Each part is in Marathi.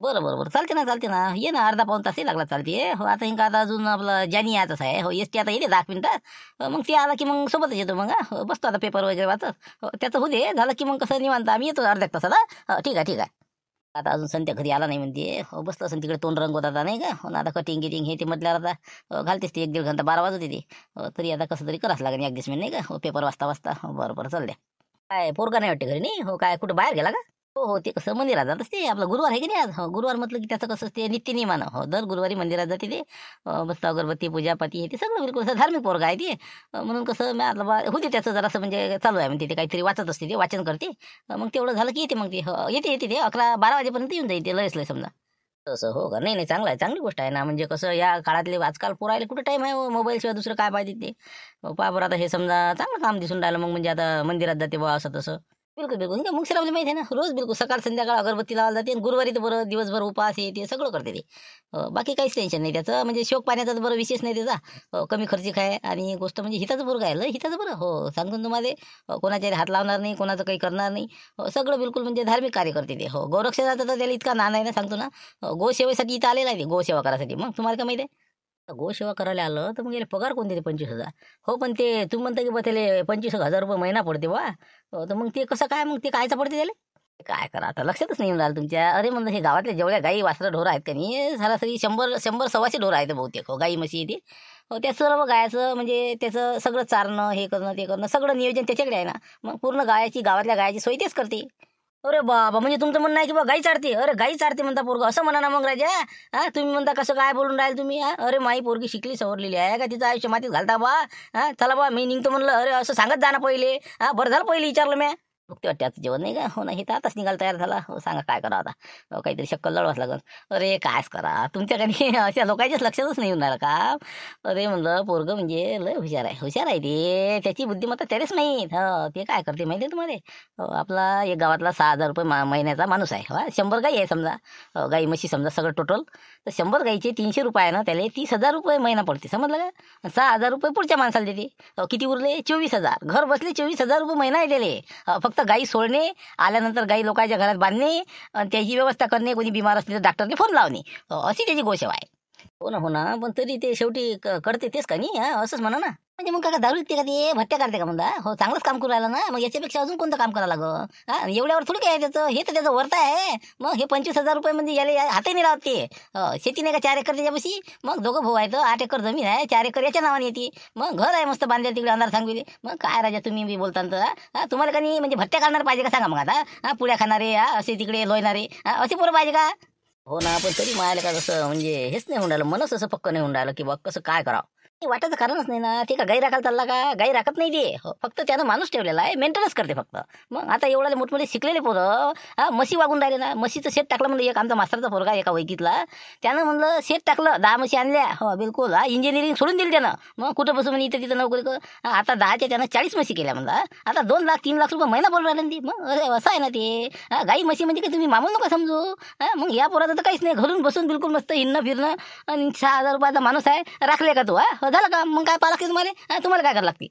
बरं बरं बरं, चालते ना चालते ना, ये ना, अर्धा पाऊण तासही लागला चालते. हो आता इंका आता अजून आपलं ज्यानी यायचंच आहे. हो एस टी आता येते 10 मिनिटात. मग ते आला की मग सोबतच येतो मग. हो, बसतो आता पेपर वगैरे वाचत. हो त्याचं होऊ दे, झालं की मग कसं निवांत आम्ही येतो अर्ध्या एक तासात. हो ठीक आहे ठीक आहे. आता अजून संध्या घरी आला नाही म्हणते. हो बसलं असेल तिकडे, तोंड रंगवत आता नाही का. हो ना, आता कटिंग गिटिंग हे ते म्हटल्यावर आता घालतेस ते 1-1.5 घंटा, 12 वाजत येते. तरी आता कसं तरी करावंच लागेल ॲडजस्टमेंट नाही का. हो पेपर वाचता वाचता. हो बरं बरं, चाल द्या. काय पोरगा नाही वाटते घरी नाही. हो काय कुठं बाहेर गेला का? हो हो, ते कसं मंदिरात जात असते. आपलं गुरुवार आहे की नाही आज. हो गुरुवार म्हटलं की त्याचं कसं असते नित्यनियमानं. हो दर गुरुवारी मंदिरात जाते ते. मस्त अगरबत्ती पूजापाती हे ते सगळं बिलकुल असं धार्मिक पोरगा आहे ते. म्हणून कसं मी आपलं होते त्याचं जरासं म्हणजे चालू आहे म्हणते, ते काहीतरी वाचत असते, ते वाचन करते. मग तेवढं झालं की येते मग ते. येते येते ते 11-12 वाजेपर्यंत येऊन जाईल ते, लयच लय समजा. तसं हो का? नाही नाही, चांगलं आहे, चांगली गोष्ट आहे ना. म्हणजे कसं या काळातले आजकाल पोरायला कुठं टाईम आहे हो, मोबाईलशिवाय दुसरं काय पाहिजे ते. पहा बरं आता हे समजा चांगलं काम दिसून राहिलं मग, म्हणजे आता मंदिरात जाते बा असं तसं. बिलकुल बिलकुल, का मुंगशीरामला माहिती आहे ना, रोज बिलकुल सकाळ संध्याकाळ अगरबत्ती लावायला जाते. आणि गुरुवारी तर बरं दिवसभर उपास हे ते सगळं करते ते. बाकी काहीच टेन्शन नाही त्याचं, म्हणजे शोक पाण्याचा तर बरं विशेष नाही त्याचा. कमी खर्चिक आहे आणि गोष्ट म्हणजे हिताचं बरं आहे, लय हिताचं बरं. हो सांगतो ना तुम्हाला. कोणाच्या हात लावणार नाही, कोणाचं काही करणार नाही. सगळं बिलकुल म्हणजे धार्मिक कार्य करते ते. हो गोरक्षणाचा तर त्याला इतका नाद आहे ना, सांगतो ना. गोसेवेसाठी इथं आलेला आहे ते, गोसेवा करायसाठी. मग तुम्हाला काय माहिती आहे, गोसेवा करायला आलं तर मग याला पगार कोण देते? 25,000. हो पण ते तुम्ही म्हणता की बा त्याला 25,000 रुपये महिना पडते बा. तर मग ते कसं काय, मग ते कायचं पडते त्याला? काय करा आता, लक्षातच नाही येऊन राहिलं तुमच्या. अरे म्हणलं हे गावातल्या जेवढ्या गाई वासरं ढोरं आहेत का नाही, सरासरी 100-100 सव्वाशे ढोरं आहेत बहुतेक. हो गाई म्हशी ते. हो त्या सर्व गायाचं म्हणजे त्याचं सगळं चारणं हे करणं ते करणं सगळं नियोजन त्याच्याकडे आहे ना. मग पूर्ण गावातल्या गायाची सोय तेच करते. अरे बाबा, म्हणजे तुमचं म्हणणं आहे की बा गाई चारते? अरे गाई चारते म्हणता पोरगं, असं म्हणा ना मग राजा. तुम्ही म्हणता कसं काय बोलून राहील तुम्ही. अरे माई पोरगी शिकली सवरलेली आहे का, तिचं आयुष्य मातीत घालता बा. चला बा मी निघतो म्हणलं. अरे असं सांगत जा ना पहिले. बरं झालं पहिले विचारलं मी. भुकते वाटते आता जेवण नाही का. हो ना, हे तर आताच निघायला तयार झाला. हो सांगा काय करा आता. काहीतरी शक्कल लढवाच लागल. अरे कायच करा तुमच्याकडे अशा लोकांच्याच लक्षातच नाही येऊन राहिलं का. अरे म्हणलं पोरगं म्हणजे लय हुशार आहे, हुशार आहे ते. त्याची बुद्धिमत्ता त्यालाच माहीत. ते काय करते माहिती आहे तुम्हाला. आपला एक गावातला 6,000 रुपये महिन्याचा माणूस आहे. 100 गाई आहे समजा. गाई म्हशी समजा सगळं टोटल. तर 100 गाईचे 300 रुपये आहे ना, त्याला 30,000 रुपये महिना पडते, समजलं का. 6,000 रुपये पुढच्या माणसाला देते. किती उरले? 24,000. घर बसले 24,000 रुपये महिना आहे त्याले. फक्त गाई सोडणे, आल्यानंतर गाई लोकांच्या घरात बांधणे, आणि त्याची व्यवस्था करणे, कोणी बिमार असली तर डॉक्टरने फोन लावणे. अशी त्याची गोसेवा आहे. हो ना हो ना, पण तरी ते शेवटी करते तेच का नाही. असंच म्हणा ना. म्हणजे मग काय दारू विकते का ते, भट्ट्या काढते का म्हणता. हो चांगलंच काम करू राहिलं ना, मग याच्यापेक्षा अजून कोणतं काम करावं लागं. एवढ्यावर थोडी काय आहे त्याचं, हे तर त्याचं वर्थ आहे. मग हे 25,000 रुपये म्हणजे याला हातही नाही राहत ते. शेती नाही का 4 एकर त्याच्यापाशी. मग दोघं भाऊ आहेत, 8 एकर जमीन आहे, 4 एकर याच्या नावाने येते. मग घर आहे मस्त बांधले तिकडे अंधार सांगविले. मग काय राजा तुम्ही बी बोलता तर. तुम्हाला का नाही म्हणजे भट्ट्या काढणार पाहिजे का सांगा मग आता. पुड्या खाणारे, असे तिकडे लोयणारे, असे पोरं पाहिजे का. हो ना, पण तरी मायाला का कसं म्हणजे हेच नाही होऊन राहिलं, मनच असं पक्क नाही होऊन राहिलं की बा कसं काय करावं. ते वाटायचं कारणच नाही ना. ते का गाई राखायला चालला का? गाई राखत नाही ते. फक्त त्यानं माणूस ठेवलेला आहे, मेंटेनन्स करते फक्त. मग आता एवढ्याले मोठमोठे शिकलेले पोरं म्हशी वागून राहिले ना. म्हशीचं शेत टाकलं म्हणजे, एक आमचा मास्तरचा पोरगा एका वैकीतला, त्यानं म्हणलं शेत टाकलं, 10 म्हशी आणल्या. हो बिलकुल. इंजिनिअरिंग सोडून दिली त्यानं. मग कुठं बसून म्हणजे इथं तिथं नोकरी कर. आता 10च्या त्यानं 40 म्हशी केल्या म्हणला. आता 2 लाख 3 लाख रुपये महिना बोलून राहिले ना ती. मग अरे असं आहे ना ते. गाई म्हशी म्हणजे काय तुम्ही मामूल नका समजू. मग या पोराचं तर काहीच नाही, घरून बसून बिलकुल मस्त हिंडणं फिरणं. आणि 6,000 रुपयाचा माणूस आहे, राखले का तू. झालं का मग, काय पाहा लागते तुम्हाला. तुम्हाला काय करावं लागते.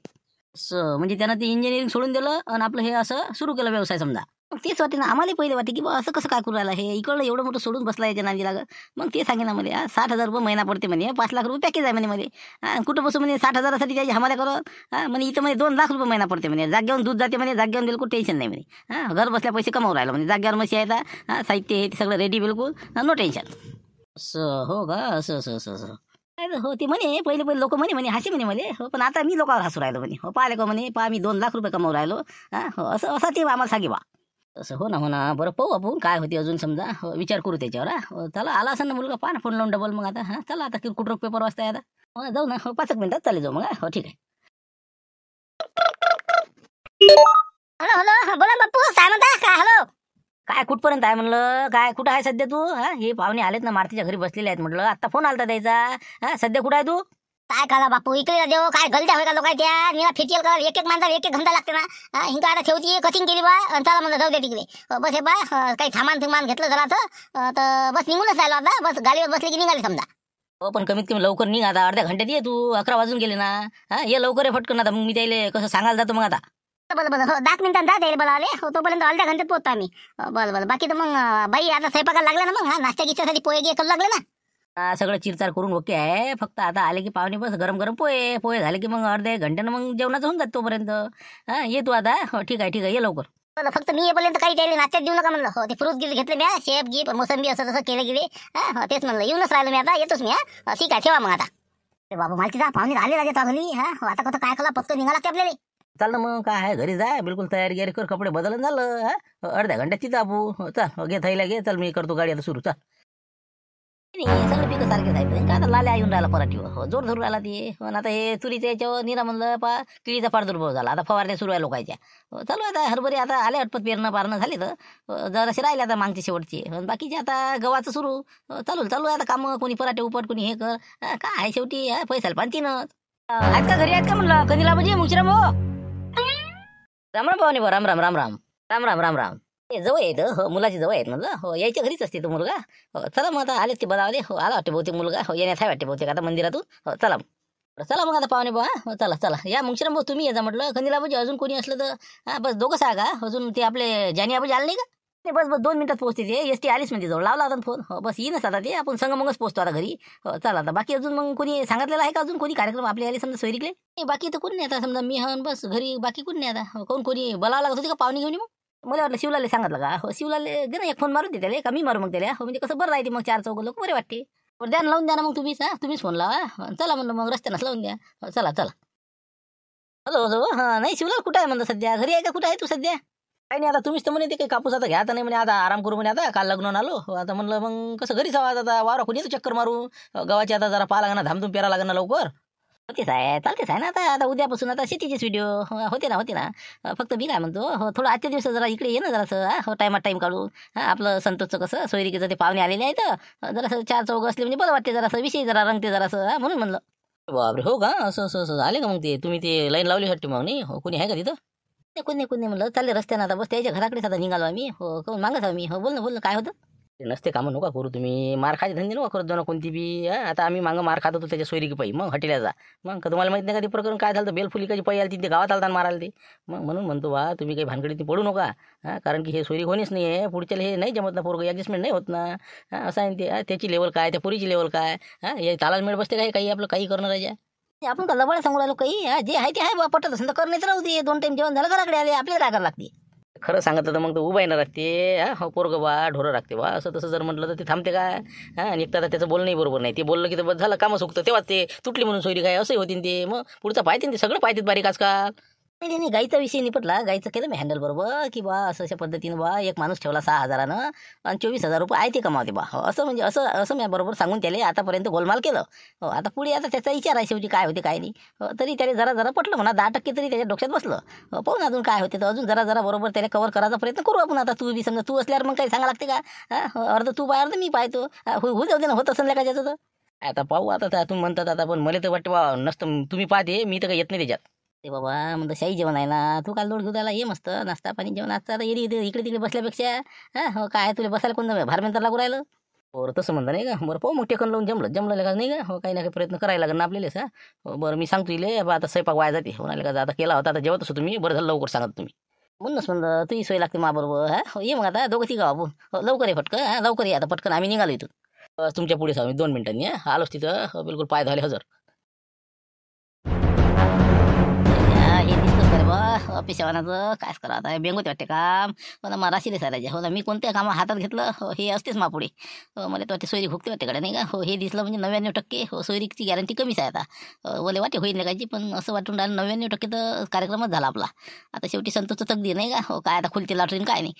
म्हणजे त्यानं ते इंजिनिअरिंग सोडून दिलं आणि आपलं हे असं सुरू केलं व्यवसाय समजा. मग तेच वाटते ना आम्हाला पहिले वाटते की बा असं कसं काय करू राहिला हे, इकडलं एवढं मोठं सोडून बसला याच्या नांदी लागत. मग ते सांगे ना मला, 60,000 रुपये महिना पडते म्हणे, 5 लाख रुपये पॅकेज आहे म्हणे मध्ये. कुठं बसू म्हणे 60,000साठी त्याची हमाल्या करत. म्हणे इथं म्हणे 2 लाख रुपये महिना पडते म्हणे. जाग्यावर दूध जाते म्हणे, जाग्यावर बिलकुल टेन्शन नाही म्हणे. घर बसल्या पैसे कमावून राहिलं म्हणे. जाग्यावर मशी आहे, साहित्य हे सगळं रेडी बिलकुल, नो टेन्शन. असं हो का. असं असं असं असं हो ते म्हणे पहिले पहिले लोक म्हणे हसे म्हणे मला. हो पण आता मी लोकांवर हसू राहिलो म्हणे. हो पाहिले का म्हणे, पहा मी 2 लाख रुपये कमावून राहिलो. हो असं असं ते आम्हाला सांगे बा. असं हो ना हो ना. बरं पाहू आपण काय होते अजून समजा. विचार करू त्याच्यावर. चला आला असं ना मुलगा, पहा ना फोन लावून डबल मग आता. चला आता कुठं पेपर वाजता आता. जाऊ ना. 5 मिनिटात चालेल जाऊ मग. हो ठीक आहे. हॅलो हॅलो, बोला बाप्पू, काय म्हणता काय. हॅलो, काय कुठपर्यंत आहे म्हणलं, काय कुठं आहे सध्या तू. हे पाहुणे आलेत ना, मारतीच्या घरी बसलेले आहेत म्हटलं. आता फोन आलता द्यायचा. सध्या कुठं आहे तू. काय करा बापू, इकडे देऊ काय गलत्या होय का लोकांच्या. निरा फेशियल करा, एक एक माणसाला एक एक घंटा लागते ना. हिंगा आता ठेवती कटिंग केली बा, आणि चला म्हणलं जाऊ दे तिकडे. बस हे बा, काही सामान घेतलं जरा तर बस निघूनच राहिलो आता. बस गाडीवर बसले की निघाले समजा. हो पण कमीत कमी लवकर निघ आता, अर्ध्या घंट्यात ये तू. 11 वाजून गेले ना. ये लवकर ये फटकन आता. मग मी त्याला कसं सांगायला जातो मग आता. बरं बरं हो 10 मिनिटांत द्यायला बोलावले हो तोपर्यंत अर्ध्या घंट्यात पोहोचतो आम्ही बरं बरं बाकी तर मग बाई आता स्वयंपाकाला लागला ना मग नाश्ता गिश्त्यासाठी पोहे गे करू लागले ना सगळं चिरचार करून ओके आहे. फक्त आता आले की पाहुणे बस गरम गरम पोहे पोहे झाले की मग अर्ध्या एक घंट्यानं मग जेवणाचं होऊन जात तोपर्यंत. ये तू आता. हो ठीक आहे ये लवकर. बरं फक्त मी येईपर्यंत काही त्याला नाश्त्यात देऊ नका म्हणलं हो ते फ्रूट गिफ्ट घेतले मी शेप गिफ्ट मोसंबी असं तसं केले गेले हो तेच म्हणलं येऊनच राहिलो मी आता येतोच मी ठीक आहे ठेवा मग आता बाबा मालती जा पाहुणे आले राजे चांगली आता कसं काय करा पत्क निघाला लागते आपल्याला चाल ना मग काय आहे घरी जाय बिलकुल तयारी गिरी कर कपडे बदलून झालं. अर्ध्या घंट्यात तिथं आपू चल घे थैला घे चल मी करतो गाडी आता सुरू चल. सगळे पिकं सारखे आहेत का आता लाल्या येऊन राहिला पराठीवर हो जोर धरून राहिला ते पण आता हे तुरीच्या याच्यावर निरा म्हणलं किडीचा प्रादुर्भाव झाला आता फवारण्या सुरू आहे लोकांच्या. चालू आता हरभरे आता आले अटपत पेरणं पारणं झाले तर जरासे राहिले आता मागचे शेवटचे बाकीचे आता गव्हाचं सुरू चालू आहे आता कामं कोणी पराठे उपट कोणी हे कर काय आहे शेवटी पैशाला पाणतीनच. आहेत का घरी आहेत का म्हणलं कधीला म्हणजे मुश्रम हो राम राम पाहुणे राम राम राम राम राम राम राम राम. जवळ येत हो मुलाची जवळ आहेत म्हणलं हो यायच्या घरीच असते तो मुलगा. हो चला मग आता आले ते बदावले हो आला वाटते बहुतेक मुलगा हो येण्यात आहे वाटते बहुतेक आता मंदिरातून. हो चला मग आता पाहुणे बा हो चला या मुंगशिराम भाऊ तुम्ही यायचा म्हटलं खंदीला म्हणजे अजून कोणी असलं तर बस दोघंच आहे का अजून ते आपले जानी आबाजी आले नाही का ते बस 2 मिनिटात पोहोचते ते एसटी आलीच म्हणजे जवळ लावला होता फोन हो बस येईनच आता ते आपण संग मगच पोहोचतो आता घरी. हो चला आता बाकी अजून मग कोणी सांगितलेलं आहे का अजून कोणी कार्यक्रम आपले आले समजा सोयरीकले नाही बाकी तर कोणी नाही आता समजा मी हन बस घरी बाकी कोणी नाही आता कोणी बोलावं लागत होती का पाहुणे घेऊन मग मला वाटलं शिवलाले सांगितलं का हो शिवलाले दे ना एक फोन मारून दे त्याला का मी मारू मग त्याला हो म्हणजे कसं बरं राहते मग 4 चौघ लोक बरे वाटते. द्या लावून द्या ना मग तुम्हीच फोन लावा चला म्हणलं मग रस्त्यानंच लावून द्या. चला हॅलो नाही शिवलाल कुठं आहे म्हणलं सध्या घरी आहे का कुठं आहे तू सध्या काही नाही आता तुम्हीच तर म्हणे ते काही कापूस आता घ्या आता नाही म्हणे आता आराम करू म्हणे आता काल लग्न आलो आता म्हणलं मग कसं घरीच हवा आता वावरा कोणी येतो चक्कर मारू गावाची आता जरा पाहा लागणार धामधूम पेरा लागणार लवकर होतेच आहे ना आता उद्यापासून आता शेतीचेच व्हिडिओ होते ना फक्त मी काय म्हणतो हो थोडं आजच्या दिवसात जरा इकडे ये ना जरासं हो टायमात टाईम काढून आपलं संतोषचं कसं सोयरिकीचं ते पाहुणे आलेले आहेत जरासं 4 चौघ असले म्हणजे बरं वाटते जरासं विषय जरा रंगते जरासं म्हणून म्हणलं. बापरे हो का असं आले का मग ते तुम्ही ते लाईन लावली वाटते मग नाही हो कोणी आहे का तिथं कोणी म्हणलं चालले रस्त्यानं आता बस त्याच्या घराकडेच आता निघालो आम्ही हो कोण मागत आम्ही हो बोल ना काय होतं नसते कामं नका करू तुम्ही मार खायचे धंदे नका करत जाऊ कोणती बी आता आम्ही मागं मार खात होतो त्याच्या सोयरी की पायी मग हॉटेलला जा मग तुम्हाला माहित नाही का ते प्रकरण काय झालं बेलफुली कधी पायी आली ते गावात आलता मारायला ते मग म्हणून म्हणतो बा तुम्ही काही भानगडीत पडू नका कारण की हे सोयरी होणीच नाही आहे पुढच्याला हे नाही जमत ना पोरगं ॲडजस्टमेंट नाही होत ना असं आहे ते त्याची लेवल काय त्या पुरीची लेवल काय हे तालाच मेळ बसते काय काही आपलं काही करणं राहायच्या आपण का लबाड सांगू राहिलो काही जे आहे ते आहे बा पटत असेल तर करण्यात राहू दे 2 टाइम जेवण झालं घराकडे आले आपल्याला काय करावं लागते खरं सांगितलं तर मग तो उभा येणार लागते हो पोरगं बा ढोरं लागते बा असं तसं जर म्हटलं तर ते थांबते काय आणि एक तर त्याचं बोलणंही बरोबर नाही ते बोललं की तर बस झालं कामं सुकतं तेव्हाच ते तुटली म्हणून सोयरी काय असंही होतीन ते मग पुढचं पाहते ते सगळं पाहतात बारीक आजकाल नाही गाईचा विषय निपटला गाईचं केलं मी हँडल बरोबर की बा अशा पद्धतीनं बा एक माणूस ठेवला 6,000 आणि 24,000 रुपये आहे ते कमावते बा असं म्हणजे असं मी बरोबर सांगून त्याला आतापर्यंत गोलमाल केलं हो आता पुढे आता त्याचा विचार आहे शेवटी काय होते काय नाही तरी त्याला जरा पटलं म्हणा 10% तरी त्याच्या डोक्यात बसलं पाहून अजून काय होते तर अजून जरा बरोबर त्याला कव्हर करायचा प्रयत्न करू आपण आता तू बी समजा तू असल्यावर मग काही सांगा लागते का अर्ध तू पाय अर्ध मी पाहतो होऊ जाऊ दे ना होत असेल का त्याचं तर आता पाहू आता तुम्ही म्हणतात आता पण मला तर वाटतं बा नसतं तुम्ही पाहते मी तर काही येत नाही त्याच्यात ते बाबा म्हणतो शाही जेवण आहे ना तू काल लोड घेऊ त्याला ये मस्त नाश्ता पाणी जेवण आजचा आता इकडे तिकडे बसल्यापेक्षा हो काय तुला बसायला कोणतं भारमेंतर लागू राहिलं बरं तसं म्हणतं नाही का बरं पाहू मग टेकन लावून जमलं का नाही का हो काही ना काही प्रयत्न करायला लागेल ना आपल्याला बरं मी सांगतो इले आता स्वयंपाक वाया जाते म्हणाले का आता केला होता आता जेवत असो तुम्ही बरं झालं लवकर सांगत तुम्ही म्हणूनच म्हणलं तुही सोय लागते बरोबर हो ये मग आता दोघं तिघं बाबू हो लवकर ये पटकन लवकर ये आता पटकन आम्ही निघालो इथून तुमच्या पुढे सांगू 2 मिनिटांनी आलोच तिथं बिलकुल पाय धुवायला हजर हे दिसतंच करे बा ऑफिस वाहनाचं कायच करा आता बेंगोते वाटते काम हो ना मराशी सारायचे हो ना मी कोणत्या कामं हातात घेतलं हो हे असतेच पुढे मला तर वाटते सोयरी भुकते वाटते कडे नाही का हो हे दिसलं म्हणजे 99% हो सोयरीची गॅरंटी कमीच आहे आता ओले वाटे होईल कायची पण असं वाटून राहिलं 99% तर कार्यक्रमच झाला आपला आता शेवटी संतोषचं तकदीर नाही का हो काय आता खुलते लाटरीन काय नाही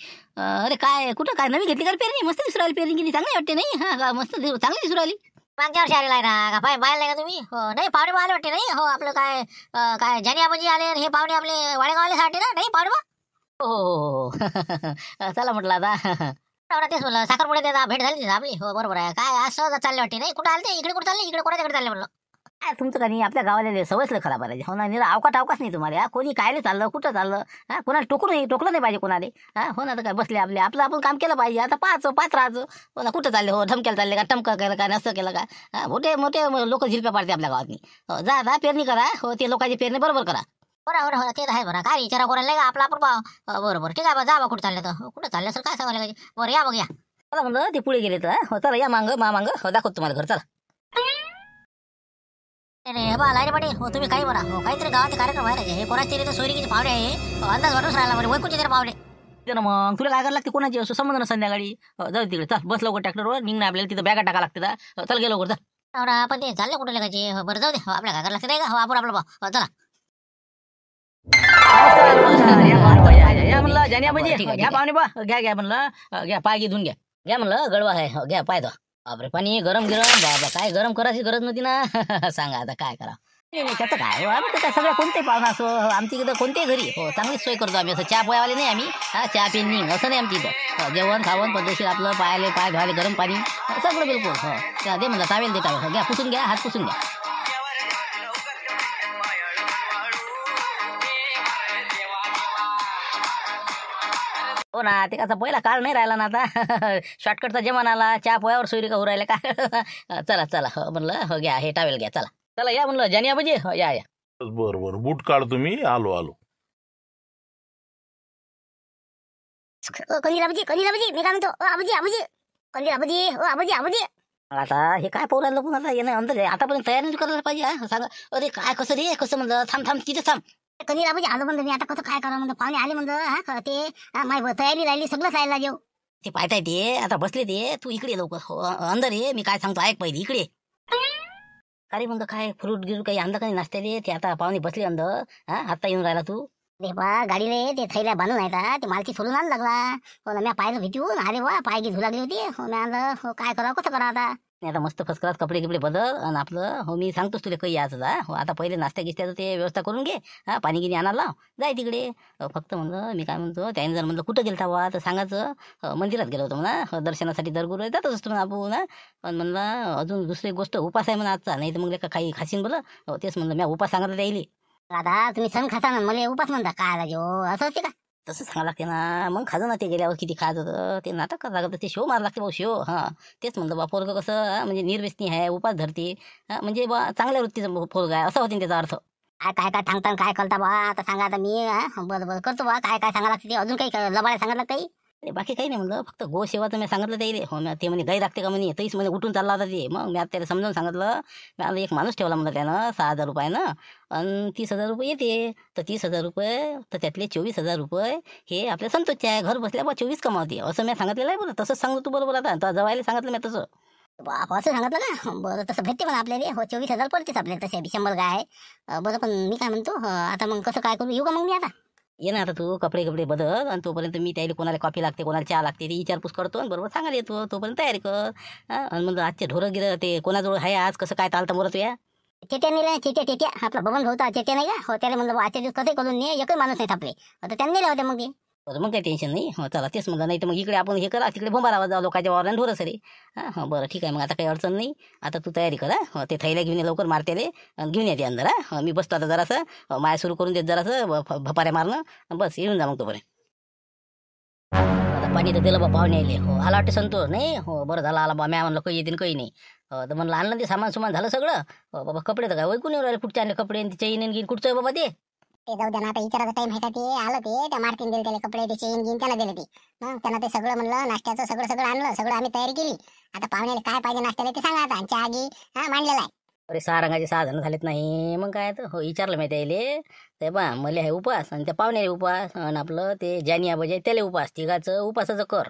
अरे काय कुठं काय नवी घेतली का पेरणी मस्त दिसू राहिली पेरणी गेली चांगली वाटते नाही मस्त चांगली दिसू राहिली मागच्या वर्षी आलेला आहे ना का बाहेर नाही का तुम्ही हो नाही पाहुणे आले वाटते नाही हो आपलं काय जानी आबाजी आले हे पाहुणे आपले वाडेगावले साठी ना नाही पाहुणे हो चला म्हटलं आता तेच म्हणलं साखरपुडे त्याचा भेट झाली आपली हो बरोबर आहे काय आज सहज चालले वाटते नाही कुठं आले इकडे कुठं चालले इकडे कोणाच्याकडे चालले म्हणलं काय तुमचं का नाही आपल्या गावाला सवयच खराब आहे हो ना अवकाश नाही तुम्हाला कोणी कायले चाललं कुठं चाललं कोणाला टोकलं नाही पाहिजे कोणाला हो ना तर काय बसले आपलं आपण काम केलं पाहिजे आता पाच राहायचं हो ना कुठं चालले हो धमक्याला चालले का टमकं केलं का नसं केलं का मोठे लोक झिलप्या पाडते आपल्या गावातनी हो जा पेरणी करा हो ते लोकांची पेरणी बरोबर करा बरं बरं ते तर आहे बरं. काय विचारा कोणाला का आपला आपण पाव. बरोबर ठीक आहे बा, जा बा कुठं चालले तर. कुठं चालले सर काय सांगायला पाहिजे. बरं या बघ या. चला म्हणलं ते पुढे गेले तर हो चला या मांग मांग हो दाखवतो तुम्हाला घर चला. अरे बा लाईट पाटील हो तुम्ही काही बरा हो काहीतरी गावाचे कार्यक्रम व्हायला हे कोणाचे तरी सोयरीचे पावडे आहे. अंदाज वाटून राहिला बरं वैकुंठचे तरी पावडे. ते ना मग तुला काय करायला लागते कोणाची असं संबंध ना संध्याकाळी जाऊ तिकडे चल बस लवकर ट्रॅक्टरवर निघणं आपल्याला तिथं बॅगा टाका लागते चल गेलो लवकर चल. एवढा पण ते चालले कुठे लागायचे. हो बरं जाऊ दे हो आपल्या काय करायला लागते नाही का. हो आपण आपलं पाव चला. या म्हणलं जानियाबाजी घ्या पाहुणे बा घ्या म्हणलं घ्या पाय घेऊन घ्या म्हणलं गडवा आहे हो घ्या पाय तो. बापरे पाणी गरम बाबा काय गरम करायची गरज नव्हती ना. सांगा आता काय करा. नाही त्याचं काय आम्ही तर सगळ्या कोणते पाहुणा असो आमच्या इकडं कोणत्याही घरी हो चांगलीच सोय करतो आम्ही. असं चहा पोयावाले नाही आम्ही. चहा पेनिंग असं नाही आमच्या इथं. जेवण खावण पद्धतशीर आपलं पाय धुवायले गरम पाणी सगळं बिलकुल हो दे म्हणलं टावेल दे टावेल घ्या पुसून घ्या हात पुसून घ्या. हो ना ते कसा पहिला काळ नाही राहिला ना आता. शॉर्टकटचा जमाना आला. चहा पोयावर सोयरी का राहिला का. चला हो म्हणलं हो घ्या हे टावेल घ्या चला या म्हणलं जानियाबाजी हो या. बरं बूट काढतो मी आलो. कंदील मी काय म्हणतो आबाजी कंदील आबाजी. आता हे काय पाहू राहिलं पण आता येणं अंदर आतापर्यंत तयारी करायला पाहिजे. सांगा अरे काय कसं रे कसं म्हणलं थांब तिथे थांब. कंदील आबाजी आलो म्हणलं मी आता कसं काय करा म्हणलं पाहुणे आले म्हणलं ते माझी तयारी राहिली सगळं राहिला जेव. ते पाहताय ते आता बसले ते तू इकडे लवकर हो अंदर ये मी काय सांगतो ऐक पहिले इकडे. अरे म्हणलं काय फ्रूट गिरूट काही आणलं काही नाश्त्याले ते आता पाहुणे बसले अंदर आता येऊन राहिला तू. अरे बा गाडीले ते थैल्या बांधून आहे ते मालकी सोडून आणू लागला. हो ना मी पाहिलं भीतीहून अरे वा पाय घे लागली होती. हो मी आणलं हो काय करावं कसं करा आता. नाही आता मस्त फसकरात कपडे बदल आणि आपलं हो मी सांगतोच तुला काही याचं हो आता पहिले नाश्त्या गिस्त्याचं ते व्यवस्था करून घे. पाणी गिनी आणायला लाव जाय तिकडे. फक्त म्हणलं मी काय म्हणतो त्याने जर म्हणलं कुठं गेलता बा तर सांगायचं मंदिरात गेलो होतो म्हणा दर्शनासाठी दरगुरू जातच असतो म्हणा आपण पण म्हणलं अजून दुसरी गोष्ट उपास आहे म्हणा आजचा नाही तर मग काही खाशीन बरं तेच म्हणलं मी उपास सांगितलं द्यायली. आता तुम्ही सण खाता ना मला उपास म्हणता काय राजे असं होते का. तसं सांगा लागते ना मग खाजं ना ते गेल्यावर किती खायचं होतं ते नाटक करावं लागतं ते शो मारा लागते भाऊ शो तेच म्हणलं बा पोरगं कसं म्हणजे निर्व्यसनी आहे उपास धरते म्हणजे बा चांगल्या वृत्तीचं पोरगं आहे असं होते त्याचा अर्थ. काय सांगता काय करता बा आता सांगा आता मी बरं करतो बा काय सांगा लागते ते अजून काही लबाड्या सांगितलं काही. बाकी काही नाही म्हणलं फक्त गोसेवाचं मी सांगितलं त्याला हो ते म्हणे गाई लागते का म्हणे तरीच म्हणे उठून चालला होता ते. मग मी आता त्याला समजावून सांगितलं मी आता एक माणूस ठेवला म्हणलं त्यानं 6,000 रुपयानं आणि 30,000 रुपये येते तर 30,000 रुपये तर त्यातले 24,000 रुपये हे आपल्या संतोषचे आहे घर बसल्या बा 24 कमावते असं मी सांगितलेलं आहे बरं. तसंच सांगतो तू बरोबर आता जवायला सांगितलं मी तसं. बाप असं सांगितलं ना बरं तसं भेटते म्हणा आपल्याला हो 24,000 पडतेच आपल्याला तसे 100 गाय बरं. पण मी काय म्हणतो आता मग कसं काय करू येऊ का मग मी आता. ये ना आता तू कपडे बदल आणि तोपर्यंत मी त्याला कोणाला कॉफी लागते कोणाला चहा लागते ती विचारपूस करतो आणि बरोबर सांगायला येतो तोपर्यंत तयारी कर. आणि म्हणजे आजचे ढोरं गिरं ते कोणाजवळ आहे आज कसं काय चालतं मोरत या. चेट्या नेल्या चेट्या आपला बबन भाऊता चेट्या नाही का हो त्याला म्हणलं आजच्या दिवस कसं करून ने एकही माणूस नाही थापले आता त्यांनी नेले होते मग ते. बरं मग काही टेन्शन नाही हो चला तेच म्हणलं नाही तर मग इकडे आपण हे करा तिकडे बोंबारावा जाऊ लोकांच्या वावरानं ढोरं सरे. बरं ठीक आहे मग आता काही अडचण नाही आता तू तयारी करा हो ते थैल्या घेऊन ये लवकर मारतेले आणि घेऊन येते अंदर मी बसतो आता जरासं माया सुरू करून देत जरासं भपाऱ्या मारणं बस येऊन जा मग तोपर्यंत. आता पाणी तर दिलं बा पाहुणे आले हो आला वाटते संतोष नाही हो बरं झालं आला बा म्या म्हणलं काही येते काही नाही तर म्हणलं आणलं ते सामान झालं सगळं बाबा कपडे तर काय वैकून येऊ राहिले कुठचे आणले कपडे ते चैन घेईन कुठचं बाबा ते जाऊ द्या ना आता विचारायचा टाइम आहे का ते आलं ते त्या मार्तीन दिले त्याला कपडे ते चेन घेऊन त्याला दिले ते त्यांना ते सगळं म्हणलं नाश्त्याचं सगळं आणलं सगळं आम्ही तयारी केली. आता पाहुण्याला काय पाहिजे नाश्त्याला ते सांगा आता चहा घे मांडलेला आहे. अरे 6 रंगाचे 6 जण झालेत नाही मग काय तर हो विचारलं मी त्याले ते बा मला आहे उपास आणि त्या पाहुण्याला उपास आणि आपलं ते जानियाबाजी त्याला उपास तिघाचं उपासाचं कर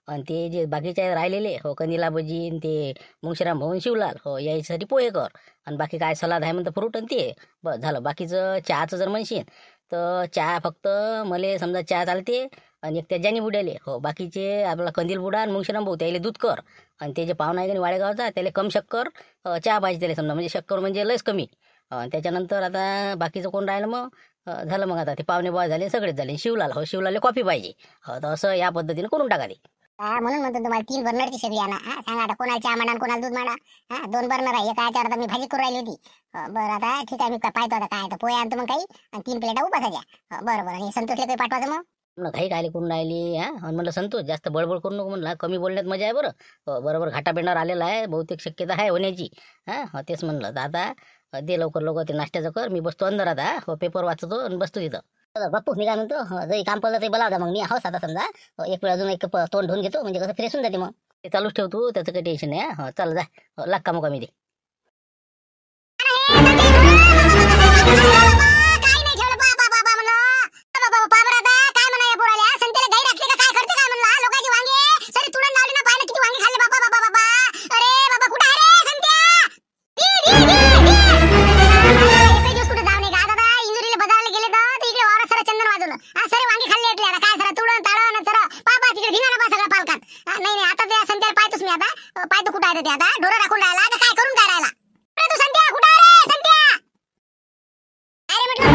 आणि ते जे बाकीचे राहिलेले हो कंदिलाबाजी आणि ते मुंगशीराम भाऊन शिवलाल हो याच्यासाठी पोहे कर आणि बाकी काय सलाद आहे म्हणतं फ्रूट आणि ते बस झालं. बाकीचं चहाचं जर म्हणशील तर चहा फक्त मला समजा चहा चालते आणि एक त्या जानी बुड्याले हो बाकीचे आपला कंदील बुडा आणि मुंगशीराम भाऊ त्याला दूध कर आणि ते जे पाहुणा आहे की वाडेगावचा त्याला कम शक्कर चहा पाहिजे त्याला समजा म्हणजे शक्कर म्हणजे लयच कमी. त्याच्यानंतर आता बाकीचं कोण राहिलं मग झालं मग आता ते पाहुणे बॉय झाले सगळेच झाले. शिवलाल शिवलाले कॉफी पाहिजे हो तर असं या पद्धतीने करून टाका ते. म्हणून म्हणतो तुम्हाला 3 बर्नरची सगळी आणा सांगा आता कोणाला चहा मांडा कोणाला दूध मांडा 2 बर्नर आहे एका याच्यावर आता मी भाजी करून राहिली होती. बरं आता ठीक आहे मी पाहतो आता काय पोहे आणतो मग काही आणि 3 प्लेटा उपासाच्या बरं आणि संतोषला काही पाठवायचं मग म्हणलं घाई कायले करून राहिली आणि म्हणलं संतोष जास्त बडबड करू नको म्हणलं कमी बोलण्यात मजा आहे बरं बरोबर घाटा बेंडावर आलेला आहे बहुतेक शक्यता आहे होण्याची तेच म्हणलं तर आता दे लवकर लवकर ते नाश्त्याचं कर, मी बसतो अंधारात हो, पेपर वाचतो आणि बसतो तिथं. बाप्पू मी काय म्हणतो जरी काम पडलं तरी बोलावता मग मी आहोत आता समजा एक वेळ अजून एक तोंड धुवून घेतो म्हणजे कसं फ्रेश होऊन जाते मग. ते चालूच ठेव तू, त्याचं काही टेन्शन नाही. हो चल जा, लाग का मुकामी दे. पाय कुठं आहे ते आता ढोरं राखून राहिला का काय करून काय राहिला तू संत्या कुठं आहे रे संत्या अरे म्हटलं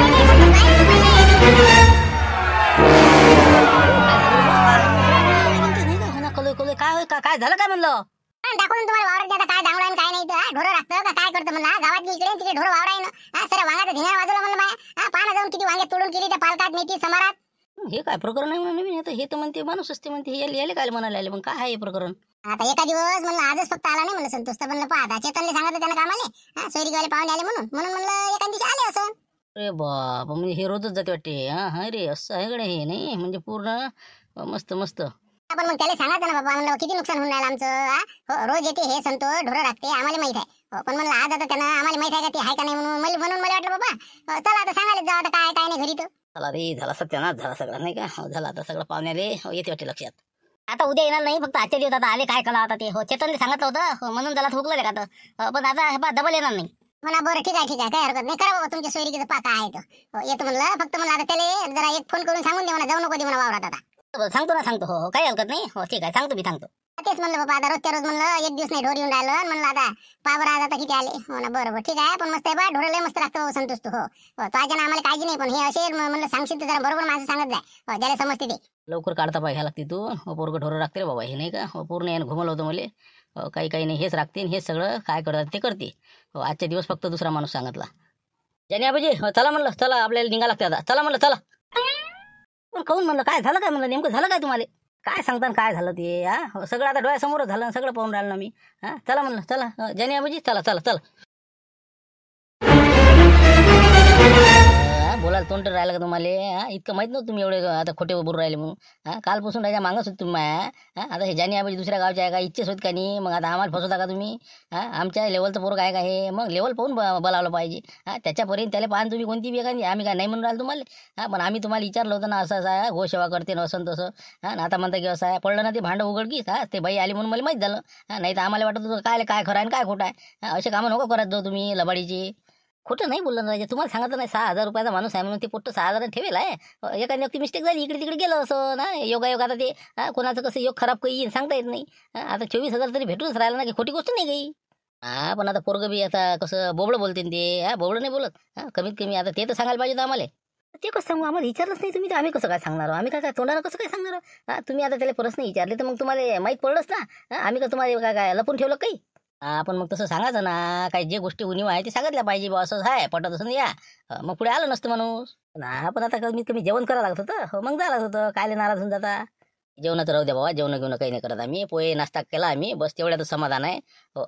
काय झालं काय म्हणलं दाखवून तुम्हाला वावरात आता काय डांगडा काय नाही तर ढोरं राखतं का काय करतं म्हणला गावात इकडे तिकडे ढोरं वावराय ना सर वांगाचं धिंगाणा वाजवलं म्हणलं माया पाना जाऊन किती वांगे तोडून केली त्या पालकात मेथी समारात. हे काय प्रकरण आहे म्हणून नवीन, हे तर म्हणते माणूस असते म्हणते, याले काय म्हणायला आले, मग काय आहे हे प्रकरण. आता एका दिवस म्हणलं आजच फक्त आला नाही म्हणलं संतोष तर म्हणलं पाहता चेतनने सांगितलं त्याला कामाले सोयरीगावले पाहुणे आले म्हणून म्हणलं एका दिवशी आले असं. अरे बाप, म्हणजे हे रोजच जाते वाटते. हा रे असं आहे कडे हे नाही म्हणजे पूर्ण मस्त मस्त. पण मग त्याला सांगायचं ना बाबा म्हणलं किती नुकसान होऊन राहिलं आमचं रोज येते हे संतोष ढोरं राखते आम्हाला माहित आहे पण म्हणलं आज आता त्यांना आम्हाला माहित आहे का ते आहे का नाही म्हणून मला वाटलं बाबा चला आता सांगायला जा आता काय नाही घरी तर. चला रे, झाला सत्यानाश झाला सगळा नाही का. झाला आता सगळं पाहुण्याले येते वाटते लक्षात. आता उद्या येणार नाही फक्त आजच्या दिवस आता आले काय कला आता ते चेतनने सांगितलं होतं म्हणून त्याला थोकलं का पण आता हे डबल येणार नाही म्हणा. बरं ठीक आहे काय हरकत नाही करा बाबा तुमच्या सोयरीकीचं पाका आहे तर येतो म्हणलं फक्त म्हणलं आता त्याला जरा एक फोन करून सांगून दे म्हणा जाऊ नको दे म्हणा वावरात आता. सांगतो हो काही हरकत नाही हो ठीक आहे सांगतो मी सांगतो. तेच म्हणलं बाबा आता रोजच्या रोज म्हणलं एक दिवस नाही ढोर येऊन राहिलं म्हणलं आता पावर आज आता किती आले हो ना बरोबर ठीक आहे पण मस्त आहे बा ढोरले मस्त लागतो संतोष तू हो ताज्या आम्हाला काळजी नाही पण हे असे म्हणलं सांगशील तर जरा बरोबर माझं सांगत जाय ज्याला समजते ते. लवकर काढता पाय घ्या लागते तू पोरगं ढोरं राखते रे बाबा हे नाही का. पूर्ण यानं घुमवलं होतं मला काही नाही हेच राखते हेच सगळं काय करतात ते करते. आजच्या दिवस फक्त दुसरा माणूस सांगितला ज्याने आबाजी चला म्हणलं चला आपल्याला निघा लागते आता चला म्हणलं चला. पण काहून म्हणलं काय झालं काय म्हणलं नेमकं झालं काय तुम्हाला काय सांगता काय झालं ते सगळं आता डोळ्यासमोरच झालं सगळं पाहून राहिलं ना मी. चला म्हणलं चला ज्याने आबाजी चला चला चला. बोलायला तोंड राहिलं का तुम्हाला इतकं माहित नव्हतं तुम्ही एवढे आता खोटे बोलून राहिले म्हणून. कालपासून राहायच्या मागच होत तुम्ही आता हे जानी आबाजी दुसऱ्या गावचे आहे का इच्छेच होत का नाही मग आता आम्हाला फसवता का तुम्ही. आमच्या लेवलचं पोरग आहे का हे मग लेवल पाहून बोलावलं पाहिजे. त्याच्यापर्यंत त्याला पाहून तुम्ही कोणती बी एखादी आम्ही काय नाही म्हणून राहिलो तुम्हाला. पण आम्ही तुम्हाला विचारलं होतं ना असं आहे गोसेवा करते ना असं तसं आता म्हणता की असं आहे पडलं ना ते भांडं उघडकीस ते बाई आली म्हणून मला माहीत झालं. नाही तर आम्हाला वाटत होतं काय खरं आहे काय खोटं आहे. असे कामं नको करत जाऊ तुम्ही लबाडीची. खोटं नाही बोललं राजे तुम्हाला सांगत नाही 6,000 रुपयाचा माणूस आहे म्हणून ते पोट्ट 6,000 ठेवेल आहे. एखादी व्यक्ती मिस्टेक झाली इकडे तिकडे गेलं असं ना योगायोग आता ते कोणाचं कसं योग खराब काही येईल सांगता येत नाही. आता 24,000 तरी भेटूनच राहिलं ना की खोटी गोष्ट नाही काही. पण आता पोरगं बी आता कसं बोबडं बोलते ते बोबडं नाही बोलत कमीत कमी आता ते तर सांगायला पाहिजे आम्हाला. ते कसं सांगू आम्हाला विचारलंच नाही तुम्ही तर आम्ही कसं काय सांगणार आम्ही काय तोंडाला कसं काय सांगणार. तुम्ही आता त्याला प्रश्न विचारले तर मग तुम्हाला माहीत पडलंच ना आम्ही का तुम्हाला काय लपून ठेवलं काही. पण मग तसं सांगायचं ना काही जे गोष्टी उणीव आहे ते सांगितल्या पाहिजे बा असं आहे पटत असं या मग पुढे आलं नसतं माणूस. पण आता कमीत कमी जेवण करावं लागत होतं मग जावं लागत होतं कायले नाराज होऊन जाता. जेवणाचं राहू द्या बाबा जेवण घेऊन काही नाही करत आम्ही पोहे नाश्ता केला आम्ही बस तेवढ्यातच समाधान आहे.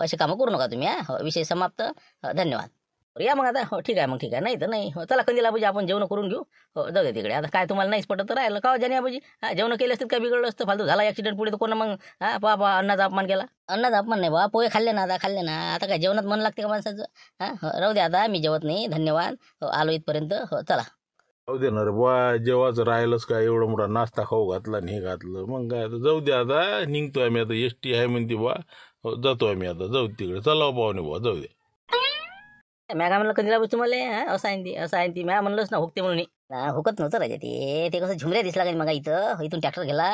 असे कामं करू नका तुम्ही विषय समाप्त. धन्यवाद. या मग आता ठीक आहे मग ठीक आहे नाही तर नाही चला कंदील आबाजी आपण जेवण करून घेऊ. जाऊ दे तिकडे आता काय तुम्हाला नाहीच पटत तर राहिलं का जाणे आबाजी जेवण केले असतील काय बिघडलं असतं फालतू झाला ॲक्सिडेंट पुढे तर कोणा मग पा अन्नाचा अपमान केला. अन्नाचा अपमान नाही बा पोहे खाल्ले ना आता काय जेवणात मन लागते का माणसाचं. राहू दे आता मी जेवत नाही धन्यवाद आलो इथपर्यंत चला. जाऊ दे ना रे बा जेव्हाच राहिलंच काय एवढा मोठा नाश्ता खाऊ घातला नाही घातलं मग काय आता जाऊ दे आता निघतो आम्ही आता एसटी आहे म्हणते बा जातो आम्ही आता जाऊ तिकडे चला पाहुणे बा जाऊ दे. मॅ काय म्हणलं कंदीला तुम्हाला असं आहे ती मॅ म्हणलंच ना हुकते म्हणून हुकत नव्हतं राजा ते कसं झुमऱ्या दिसला का मग इथून ट्रॅक्टर गेला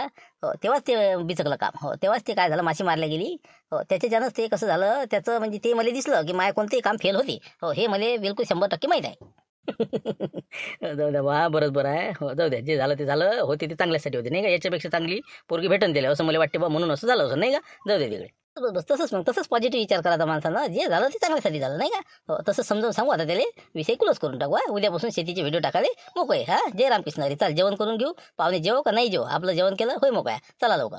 तेव्हाच ते बिचकलं काम तेव्हाच ते काय झालं माशी मारल्या गेली त्याच्याच्यानंच ते कसं झालं त्याचं म्हणजे ते मला दिसलं की माझ्या कोणतेही काम फेल होते हे मला बिलकुल 100% माहीत आहे. जाऊ द्या बा बरोबर आहे जाऊ द्या जे झालं ते झालं होते ते चांगल्यासाठी होते नाही का याच्यापेक्षा चांगली पोरगी भेटून दिली असं मला वाटते बा म्हणून असं झालं असं नाही का. जाऊ दे तिकडे बस तसंच पॉझिटिव्ह विचार करायचा माणसानं जे झालं ते चांगल्यासाठी झालं नाही का. तसं समजावून सांगू आता त्याला विषय क्लोज करून टाकू उद्यापासून शेतीचे व्हिडिओ टाकाले मोकळे जय रामकृष्ण हरी. चाल जेवण करून घेऊ पाहुणे जेव का नाही जेव आपलं जेवण केलं होय मोकळ्या चला लवकर.